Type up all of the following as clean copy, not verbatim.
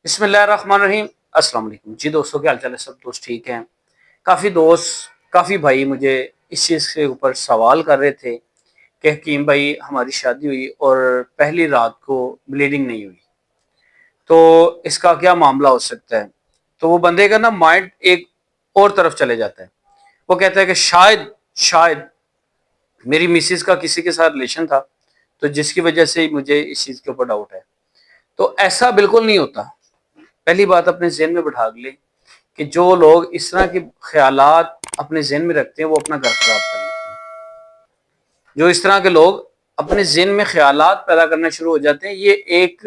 بسم اللہ الرحمن الرحیم۔ السلام علیکم جی دوستوں، کیا حال چال ہے؟ سب دوست ٹھیک ہیں؟ کافی دوست، کافی بھائی مجھے اس چیز کے اوپر سوال کر رہے تھے کہ حکیم بھائی ہماری شادی ہوئی اور پہلی رات کو بلیڈنگ نہیں ہوئی، تو اس کا کیا معاملہ ہو سکتا ہے؟ تو وہ بندے کا نا مائنڈ ایک اور طرف چلے جاتا ہے۔ وہ کہتا ہے کہ شاید میری مسز کا کسی کے ساتھ ریلیشن تھا، تو جس کی وجہ سے مجھے اس چیز کے اوپر ڈاؤٹ ہے۔ تو ایسا بالکل نہیں ہوتا۔ پہلی بات اپنے ذہن میں بٹھا لیں کہ جو لوگ اس طرح کے خیالات اپنے ذہن میں رکھتے ہیں وہ اپنا گھر خراب کر لیتے ہیں۔ جو اس طرح کے لوگ اپنے ذہن میں خیالات پیدا کرنا شروع ہو جاتے ہیں، یہ ایک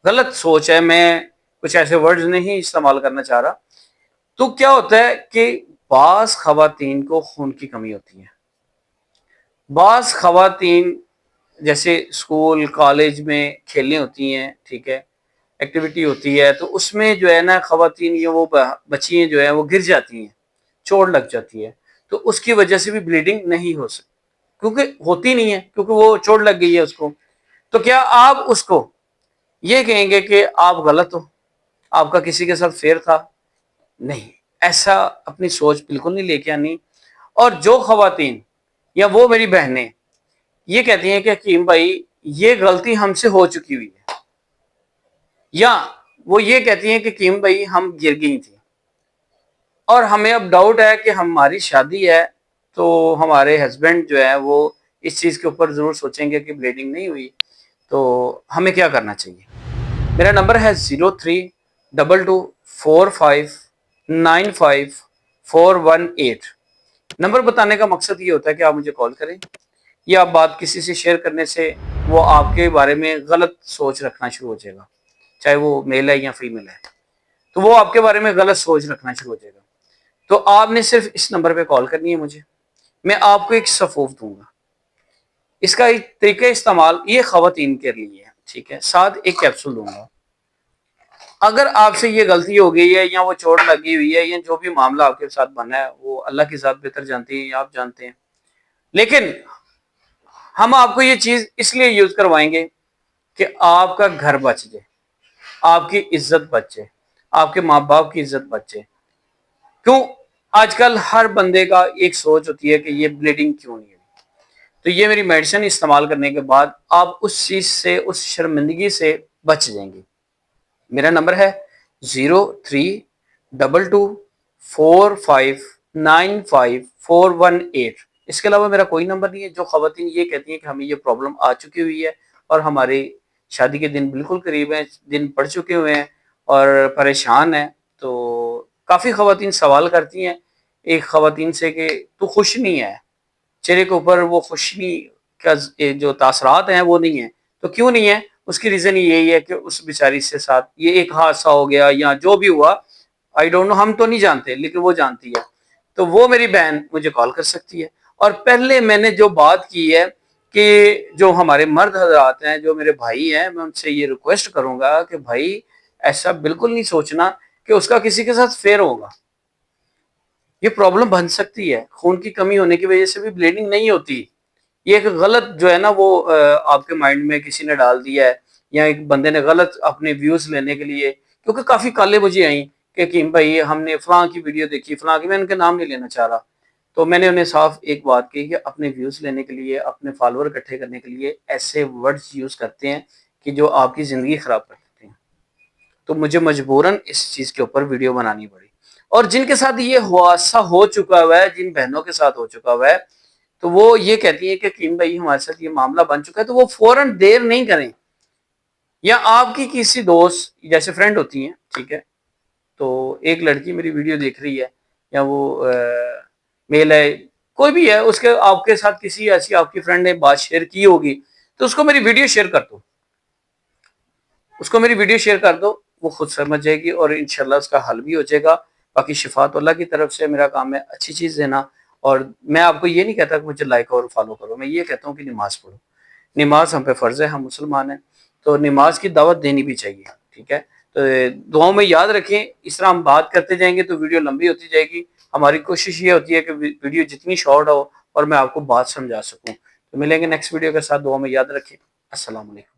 غلط سوچ ہے۔ میں کچھ ایسے ورڈز نہیں استعمال کرنا چاہ رہا۔ تو کیا ہوتا ہے کہ بعض خواتین کو خون کی کمی ہوتی ہے۔ بعض خواتین جیسے اسکول کالج میں کھیلنے ہوتی ہیں، ٹھیک ہے، ایکٹیویٹی ہوتی ہے، تو اس میں جو ہے نا خواتین یا وہ بچیاں جو ہیں وہ گر جاتی ہیں، چوٹ لگ جاتی ہے، تو اس کی وجہ سے بھی بلیڈنگ نہیں ہو سکتی، کیونکہ ہوتی نہیں ہے، کیونکہ وہ چوٹ لگ گئی ہے اس کو۔ تو کیا آپ اس کو یہ کہیں گے کہ آپ غلط ہو، آپ کا کسی کے ساتھ فیئر تھا؟ نہیں، ایسا اپنی سوچ بالکل نہیں لے کے آنی۔ اور جو خواتین یا وہ میری بہنیں یہ کہتی ہیں کہ حکیم بھائی یہ غلطی ہم سے ہو چکی ہوئی ہے، یا وہ یہ کہتی ہیں کہ حکیم بھائی ہم گر گئی تھی اور ہمیں اب ڈاؤٹ ہے کہ ہماری شادی ہے، تو ہمارے ہسبینڈ جو ہے وہ اس چیز کے اوپر ضرور سوچیں گے کہ بلیڈنگ نہیں ہوئی، تو ہمیں کیا کرنا چاہیے؟ میرا نمبر ہے 0322459541 نمبر بتانے کا مقصد یہ ہوتا ہے کہ آپ مجھے کال کریں، یا آپ بات کسی سے شیئر کرنے سے وہ آپ کے بارے میں غلط سوچ رکھنا شروع ہو جائے گا، چاہے وہ میل ہے یا فیمیل ہے، تو وہ آپ کے بارے میں غلط سوچ رکھنا شروع ہو جائے گا۔ تو آپ نے صرف اس نمبر پہ کال کرنی ہے مجھے، میں آپ کو ایک سفوف دوں گا۔ اس کا ایک طریقہ استعمال یہ خواتین کے لیے ہے، ٹھیک ہے، ساتھ ایک کیپسول دوں گا۔ اگر آپ سے یہ غلطی ہو گئی ہے یا وہ چوٹ لگی ہوئی ہے یا جو بھی معاملہ آپ کے ساتھ بنا ہے وہ اللہ کی ذات بہتر جانتی ہے یا آپ جانتے ہیں، لیکن ہم آپ کو یہ چیز اس لیے یوز کروائیں گے کہ آپ کا گھر بچ جائے، آپ کی عزت بچے، آپ کے ماں باپ کی عزت بچے۔ کیوں؟ آج کل ہر بندے کا ایک سوچ ہوتی ہے کہ یہ بلیڈنگ کیوں نہیں ہے، تو یہ میری میڈیسن استعمال کرنے کے بعد آپ اس چیز سے، اس شرمندگی سے بچ جائیں گے۔ میرا نمبر ہے 0322459541 اس کے علاوہ میرا کوئی نمبر نہیں ہے۔ جو خواتین یہ کہتی ہیں کہ ہمیں یہ پرابلم آ چکی ہوئی ہے اور ہماری شادی کے دن بالکل قریب ہیں، دن پڑ چکے ہوئے ہیں اور پریشان ہیں، تو کافی خواتین سوال کرتی ہیں ایک خواتین سے کہ تو خوش نہیں ہے، چہرے کے اوپر وہ خوشی کا جو تاثرات ہیں وہ نہیں ہیں۔ تو کیوں نہیں ہے؟ اس کی ریزن یہی ہے کہ اس بیچاری سے ساتھ یہ ایک حادثہ ہو گیا یا جو بھی ہوا، آئی ڈونٹ نو، ہم تو نہیں جانتے لیکن وہ جانتی ہے، تو وہ میری بہن مجھے کال کر سکتی ہے۔ اور پہلے میں نے جو بات کی ہے کہ جو ہمارے مرد حضرات ہیں، جو میرے بھائی ہیں، میں ان سے یہ ریکویسٹ کروں گا کہ بھائی ایسا بالکل نہیں سوچنا کہ اس کا کسی کے ساتھ فیئر ہوگا۔ یہ پرابلم بن سکتی ہے، خون کی کمی ہونے کی وجہ سے بھی بلیڈنگ نہیں ہوتی۔ یہ ایک غلط جو ہے نا وہ آپ کے مائنڈ میں کسی نے ڈال دیا ہے، یا ایک بندے نے غلط اپنے ویوز لینے کے لیے، کیونکہ کافی کالیں مجھے آئیں کہ حکیم بھائی ہم نے فلاں کی ویڈیو دیکھی، فلاں کی، میں ان کے نام نہیں لینا چاہ رہا، تو میں نے انہیں صاف ایک بات کی کہ اپنے ویوز لینے کے لیے، اپنے فالوور اکٹھے کرنے کے لیے ایسے ورڈز یوز کرتے ہیں کہ جو آپ کی زندگی خراب کر دیتے ہیں، تو مجھے مجبوراً اس چیز کے اوپر ویڈیو بنانی پڑی۔ اور جن کے ساتھ یہ حادثہ ہو چکا ہوا ہے، جن بہنوں کے ساتھ ہو چکا ہوا ہے، تو وہ یہ کہتی ہیں کہ حکیم بھائی ہمارے ساتھ یہ معاملہ بن چکا ہے، تو وہ فوراً دیر نہیں کریں، یا آپ کی کسی دوست جیسے فرینڈ ہوتی ہیں، ٹھیک ہے، تو ایک لڑکی میری ویڈیو دیکھ رہی ہے یا وہ میل ہے، کوئی بھی ہے، اس کے آپ کے ساتھ کسی ایسی آپ کی فرینڈ نے بات شیئر کی ہوگی، تو اس کو میری ویڈیو شیئر کر دو، اس کو میری ویڈیو شیئر کر دو، وہ خود سمجھ جائے گی اور انشاءاللہ اس کا حل بھی ہو جائے گا۔ باقی شفا تو اللہ کی طرف سے، میرا کام ہے اچھی چیز دینا، اور میں آپ کو یہ نہیں کہتا کہ مجھے لائک اور فالو کرو، میں یہ کہتا ہوں کہ نماز پڑھو، نماز ہم پہ فرض ہے، ہم مسلمان ہیں، تو نماز کی دعوت دینی بھی چاہیے، ٹھیک ہے۔ تو دعاؤں میں یاد رکھیں، اس طرح ہم بات کرتے جائیں گے تو ویڈیو لمبی ہوتی جائے گی۔ ہماری کوشش یہ ہوتی ہے کہ ویڈیو جتنی شارٹ ہو اور میں آپ کو بات سمجھا سکوں۔ تو ملیں گے نیکسٹ ویڈیو کے ساتھ، دعاؤں میں یاد رکھیں۔ السلام علیکم۔